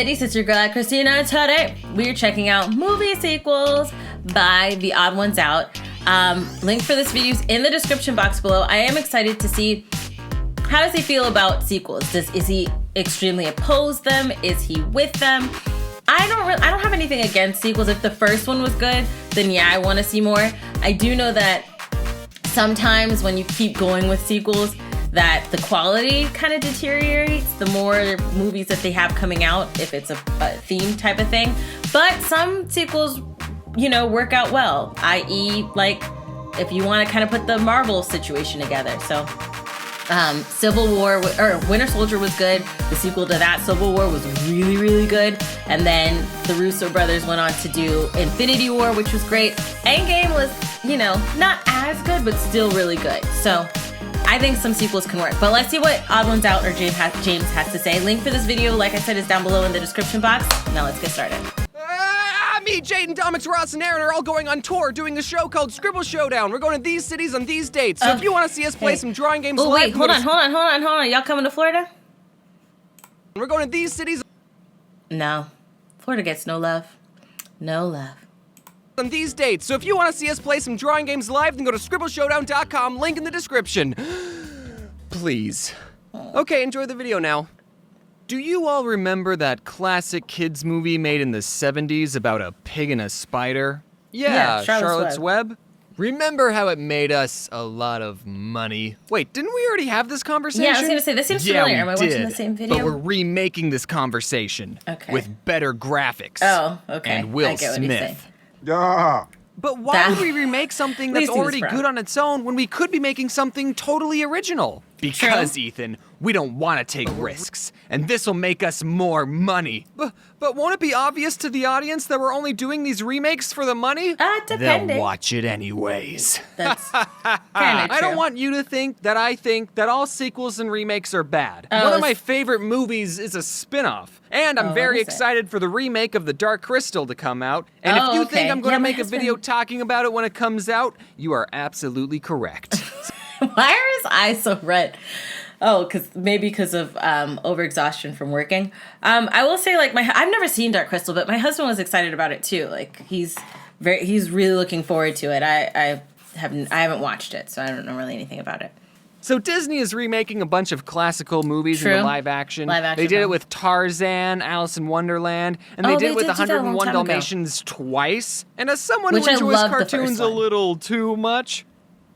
ladies, it's your girl AyChristene, and today we're checking out movie sequels by TheOdd1sOut. Link for this video is in the description box below. I am excited to see how does he feel about sequels. Is he extremely opposed them? Is he with them? I don't have anything against sequels. If the first one was good, then yeah, I want to see more. I do know that sometimes when you keep going with sequels, that the quality kind of deteriorates the more movies that they have coming out, if it's a theme type of thing. But some sequels, you know, work out well, i.e. like if you want to kind of put the Marvel situation together. So Civil War, or Winter Soldier was good. The sequel to that, Civil War, was really, really good. And then the Russo brothers went on to do Infinity War, which was great. Endgame was, you know, not as good, but still really good. So I think some sequels can work. But let's see what Odd1sOut or James has to say. Link for this video, like I said, is down below in the description box. Now let's get started. Me, Jaden, Domix, Ross, and Aaron are all going on tour doing a show called Scribble Showdown. We're going to these cities on these dates. So if you want to see us play some drawing games live... Wait, hold on. Y'all coming to Florida? We're going to these cities... No. Florida gets no love. No love. On these dates. So if you want to see us play some drawing games live, then go to scribbleshowdown.com, link in the description. Please. Okay, enjoy the video now. Do you all remember that classic kids movie made in the 70s about a pig and a spider? Yeah, Charlotte's Web. Remember how it made us a lot of money? Wait, didn't we already have this conversation? Yeah, I was gonna say, this seems familiar. Am I watching the same video? But we're remaking this conversation. Okay. With better graphics. Oh, okay. And Will I get what he's saying. Smith. But why would we remake something that's already good on its own when we could be making something totally original? Because, true. Ethan, we don't want to take risks, and this will make us more money. But won't it be obvious to the audience that we're only doing these remakes for the money? Depending. They'll watch it anyways. That's kind of true. I don't want you to think that all sequels and remakes are bad. One of my favorite movies is a spin-off. And I'm very excited for the remake of The Dark Crystal to come out. And if you think I'm going to make a video talking about it when it comes out, you are absolutely correct. Why are his eyes so red? Oh, maybe because of overexhaustion from working. I will say, like, I've never seen Dark Crystal, but my husband was excited about it too. Like, he's really looking forward to it. I haven't watched it, so I don't know really anything about it. So Disney is remaking a bunch of classical movies into live action. They did it with Tarzan, Alice in Wonderland, and they did it with 101 Dalmatians twice. And as someone who enjoys cartoons a little too much,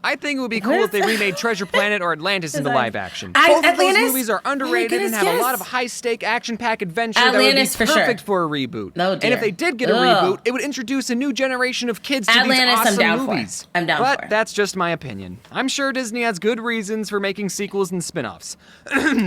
I think it would be cool if they remade Treasure Planet or Atlantis into live action. Both of those movies are underrated and have a lot of high-stake, action-packed adventure that would be perfect for a reboot. And if they did get a reboot, it would introduce a new generation of kids to these awesome movies. I'm down for it. But that's just my opinion. I'm sure Disney has good reasons for making sequels and spin-offs.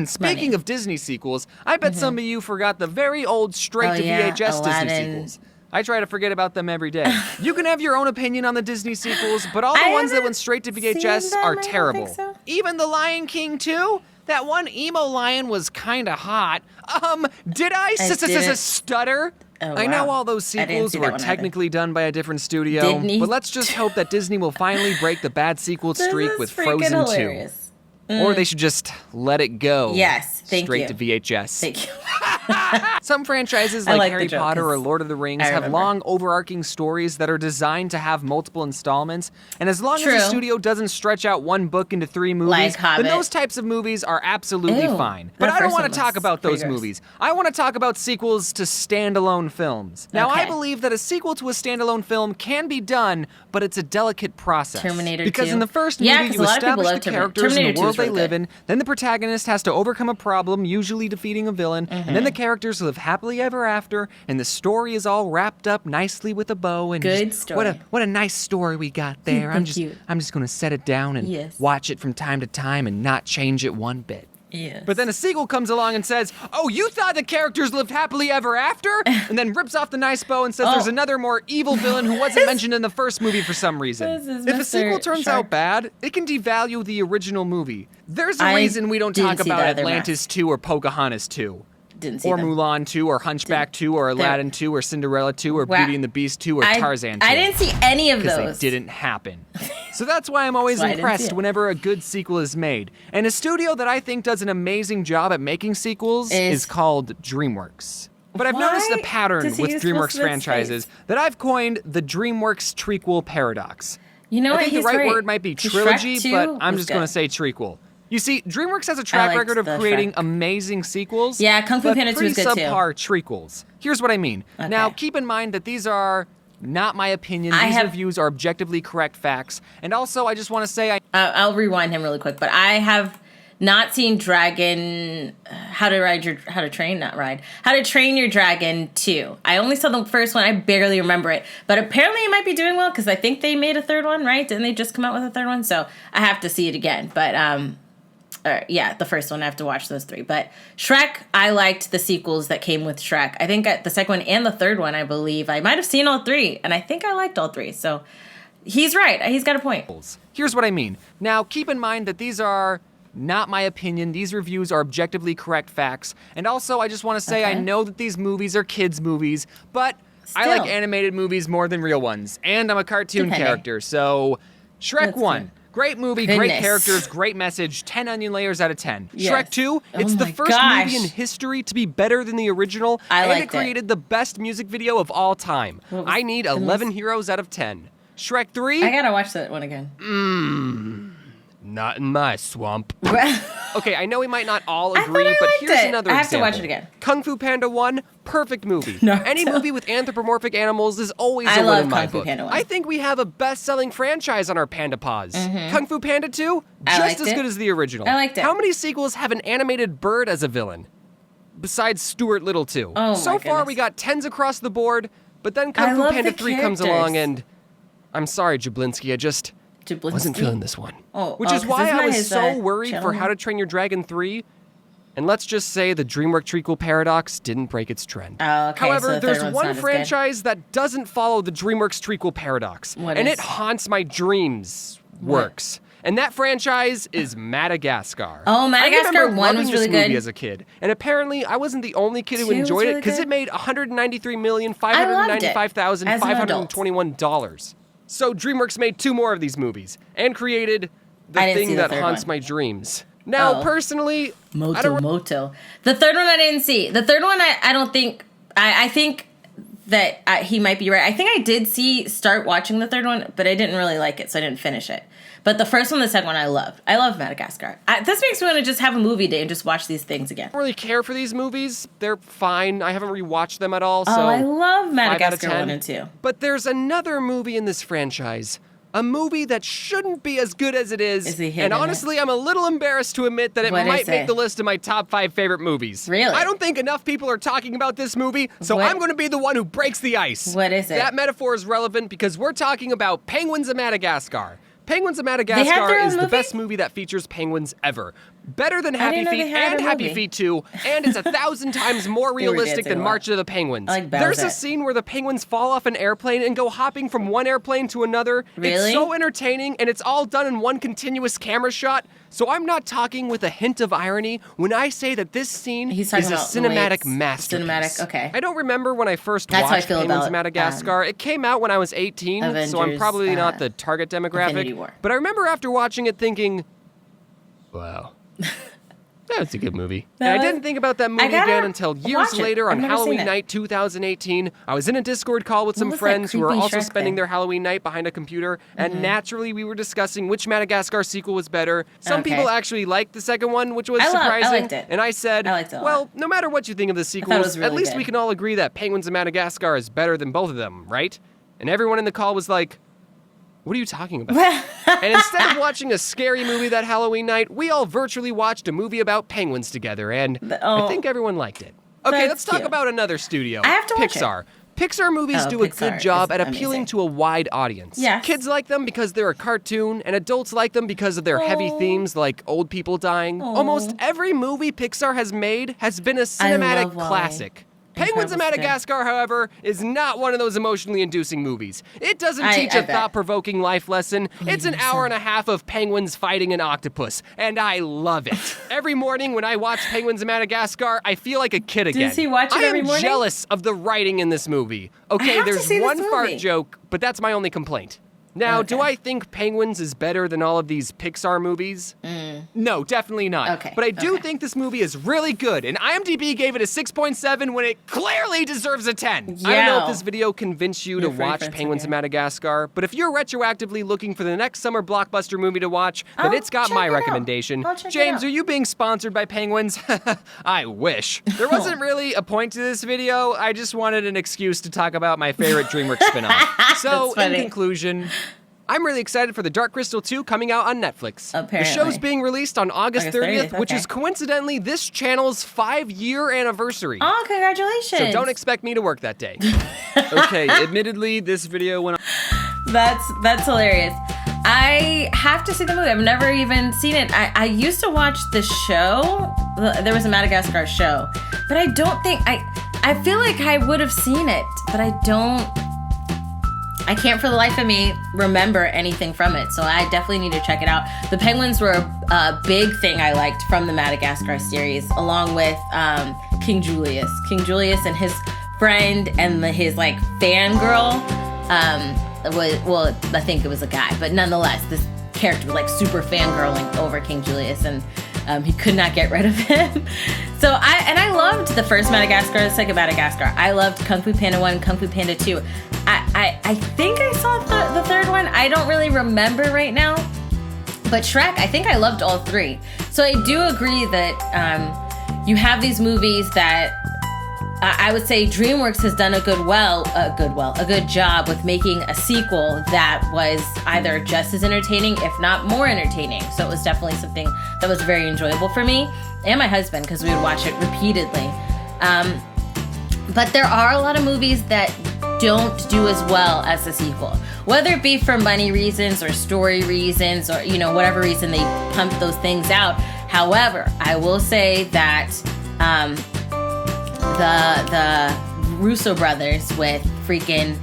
Speaking of Disney sequels, I bet some of you forgot the very old straight-to-VHS Disney sequels. I try to forget about them every day. You can have your own opinion on the Disney sequels, but all the ones that went straight to VHS are terrible. So. Even The Lion King 2? That one emo lion was kinda hot. Did I stutter? Oh, wow. I know all those sequels were technically done by a different studio, but let's just hope that Disney will finally break the bad sequel streak with Frozen hilarious. 2. Or they should just let it go. Yes, straight to VHS. Thank you. Some franchises like Harry Potter or Lord of the Rings have long overarching stories that are designed to have multiple installments, and as long as the studio doesn't stretch out one book into 3 movies, then those types of movies are absolutely fine. But I don't want to talk about those movies. I want to talk about sequels to standalone films. Now, I believe that a sequel to a standalone film can be done, but it's a delicate process. Terminator 2. Because in the first movie, you establish the characters in the world they live in, then the protagonist has to overcome a problem, usually defeating a villain, and then the characters live happily ever after, and the story is all wrapped up nicely with a bow. And good story. What a nice story we got there. I'm just gonna set it down and watch it from time to time and not change it one bit. Yes. But then a sequel comes along and says, "Oh, you thought the characters lived happily ever after?" And then rips off the nice bow and says there's another more evil villain who wasn't mentioned in the first movie for some reason. If a sequel turns out bad, it can devalue the original movie. There's a reason we don't talk about Atlantis 2 or Pocahontas 2. Or Mulan 2, or Hunchback 2, or Aladdin 2, or Cinderella 2, or Beauty and the Beast 2, or Tarzan 2. I didn't see any of those. Because they didn't happen. So that's why I'm always impressed whenever a good sequel is made. And a studio that I think does an amazing job at making sequels is called DreamWorks. But I've noticed a pattern with DreamWorks franchises that I've coined the DreamWorks trequel paradox. You know what? I think the right word might be trilogy, but I'm just going to say trequel. You see, DreamWorks has a track record of creating amazing sequels. Yeah, Kung Fu Panda 2 is good too. Subpar trequels. Here's what I mean. Okay. Now, keep in mind that these are not my opinion. These reviews are objectively correct facts. And also, I just want to say I'll rewind him really quick, but I have not seen How to Train Your Dragon 2. I only saw the first one. I barely remember it. But apparently it might be doing well because I think they made a third one, right? Didn't they just come out with a third one? So I have to see it again. But yeah, the first one, I have to watch those 3. But Shrek, I liked the sequels that came with Shrek. I think the second one and the third one, I believe. I might have seen all 3, and I think I liked all 3. So he's right. He's got a point. Here's what I mean. Now, keep in mind that these are not my opinion. These reviews are objectively correct facts. And also, I just want to say I know that these movies are kids' movies, but I like animated movies more than real ones. And I'm a cartoon character, so Shrek 1. Great movie, great characters, great message, 10 onion layers out of 10. Yes. Shrek 2, it's the first movie in history to be better than the original, and it created the best music video of all time. I need 11 heroes out of 10. Shrek 3... I gotta watch that one again. Not in my swamp. Okay, I know we might not all agree, but here's another example. I have to watch it again. Kung Fu Panda 1, perfect movie. Any movie with anthropomorphic animals is always a win in my book. I think we have a best-selling franchise on our Panda Paws. Kung Fu Panda 2, just as good as the original. I liked it. How many sequels have an animated bird as a villain? Besides Stuart Little 2. So far, we got 10s across the board, but then Kung Fu Panda 3 comes along and... I'm sorry, Jablinski, I just... wasn't feeling this one. Which is why I was so worried for How to Train Your Dragon 3. And let's just say the DreamWorks trequel paradox didn't break its trend. However, there's one franchise that doesn't follow the DreamWorks trequel paradox. And it haunts my dreams. Works. And that franchise is Madagascar. Oh, Madagascar 1 was really good. As a kid. And apparently, I wasn't the only kid who enjoyed it because it made $193,595,521. So DreamWorks made 2 more of these movies and created the thing that haunts my dreams. Now, personally, Moto. The third one I didn't see. The third one I don't think... I think that he might be right. I think I did start watching the third one, but I didn't really like it, so I didn't finish it. But the first one, the second one, I loved. I love Madagascar. This makes me want to just have a movie day and just watch these things again. I don't really care for these movies. They're fine. I haven't rewatched them at all, so... Oh, I love Madagascar 1 and 2. But there's another movie in this franchise. A movie that shouldn't be as good as it is. And honestly, I'm a little embarrassed to admit that it might make the list of my top 5 favorite movies. Really? I don't think enough people are talking about this movie, so I'm going to be the one who breaks the ice. What is it? That metaphor is relevant because we're talking about Penguins of Madagascar. Penguins of Madagascar is the best movie that features penguins ever. Better than Happy Feet and Happy Feet 2, and it's 1,000 times more realistic than March of the Penguins. There's a scene where the penguins fall off an airplane and go hopping from one airplane to another. Really? It's so entertaining, and it's all done in one continuous camera shot. So I'm not talking with a hint of irony when I say that this scene is a cinematic masterpiece. Okay. I don't remember when I first watched Penguins of Madagascar. It came out when I was 18, so I'm probably not the target demographic. But I remember after watching it thinking, wow. That's a good movie. And I didn't think about that movie again until years later on Halloween night 2018. I was in a Discord call with some friends who were also spending their Halloween night behind a computer, and naturally we were discussing which Madagascar sequel was better. Some people actually liked the second one, which was surprising. I liked it. And I said, well, no matter what you think of the sequels, at least we can all agree that Penguins of Madagascar is better than both of them, right? And everyone in the call was like, what are you talking about? And instead of watching a scary movie that Halloween night, we all virtually watched a movie about penguins together, and I think everyone liked it. Okay, let's talk about another studio. I have to watch Pixar. Pixar movies do a good job at appealing to a wide audience. Yes. Kids like them because they're a cartoon, and adults like them because of their heavy themes like old people dying. Almost every movie Pixar has made has been a cinematic classic. Penguins of Madagascar, however, is not one of those emotionally inducing movies. It doesn't teach a thought-provoking life lesson. It's an hour and a half of penguins fighting an octopus, and I love it. Every morning when I watch Penguins of Madagascar, I feel like a kid again. Does he watch it every morning? I am jealous of the writing in this movie. Okay, there's one fart joke, but that's my only complaint. Now, do I think Penguins is better than all of these Pixar movies? No, definitely not. Okay. But I do think this movie is really good, and IMDb gave it a 6.7 when it clearly deserves a 10. Yeah. I don't know if this video convinced you to watch Penguins of Madagascar, but if you're retroactively looking for the next summer blockbuster movie to watch, then it's got my recommendation. James, are you being sponsored by Penguins? I wish. There wasn't really a point to this video. I just wanted an excuse to talk about my favorite DreamWorks spinoff. So, in conclusion, I'm really excited for The Dark Crystal 2 coming out on Netflix. Apparently. The show's being released on August 30th, which is coincidentally this channel's 5-year anniversary. Oh, congratulations. So don't expect me to work that day. Okay, admittedly, this video went on. That's hilarious. I have to see the movie. I've never even seen it. I used to watch the show. There was a Madagascar show. But I don't think... I feel like I would have seen it, but I can't for the life of me remember anything from it, so I definitely need to check it out. The penguins were a big thing I liked from the Madagascar series, along with King Julius. King Julius and his friend and his like fangirl I think it was a guy, but nonetheless, this character was like super fangirling over King Julius, and he could not get rid of him. So I loved the first Madagascar, the second Madagascar. I loved Kung Fu Panda 1, Kung Fu Panda 2. I think I saw the third one. I don't really remember right now. But Shrek, I think I loved all three. So I do agree that you have these movies that I would say DreamWorks has done a good job with making a sequel that was either just as entertaining, if not more entertaining. So it was definitely something that was very enjoyable for me and my husband, because we would watch it repeatedly. But there are a lot of movies that don't do as well as the sequel, whether it be for money reasons or story reasons or whatever reason they pump those things out. However, I will say that the Russo brothers with freaking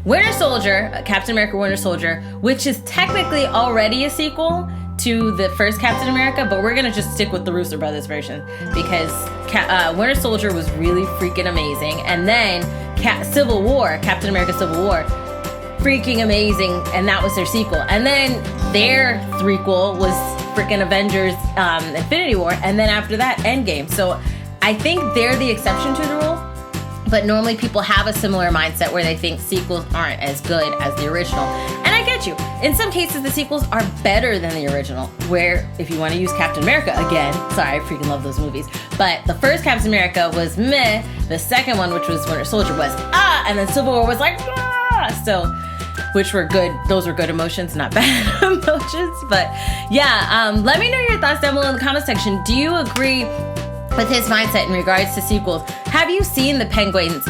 Winter Soldier, Captain America Winter Soldier, which is technically already a sequel to the first Captain America, but we're gonna just stick with the Russo brothers version because Winter Soldier was really freaking amazing, and then Captain America Civil War, freaking amazing, and that was their sequel. And then their threequel was freaking Avengers Infinity War, and then after that Endgame. So I think they're the exception to the rule, but normally people have a similar mindset where they think sequels aren't as good as the original. And I get you. In some cases, the sequels are better than the original, where if you want to use Captain America again, sorry, I freaking love those movies, but the first Captain America was meh, the second one, which was Winter Soldier, was and then Civil War was like so, which were good. Those were good emotions, not bad emotions. But yeah, let me know your thoughts down below in the comment section. Do you agree with his mindset in regards to sequels? Have you seen the penguins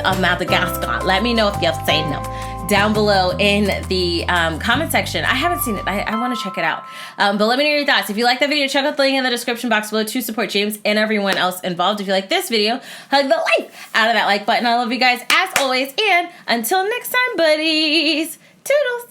of Madagascar? Let me know if you've seen them down below in the comment section. I haven't seen it. I want to check it out. But let me know your thoughts. If you like that video, check out the link in the description box below to support James and everyone else involved. If you like this video, hug the life out of that like button. I love you guys as always. And until next time, buddies. Toodles.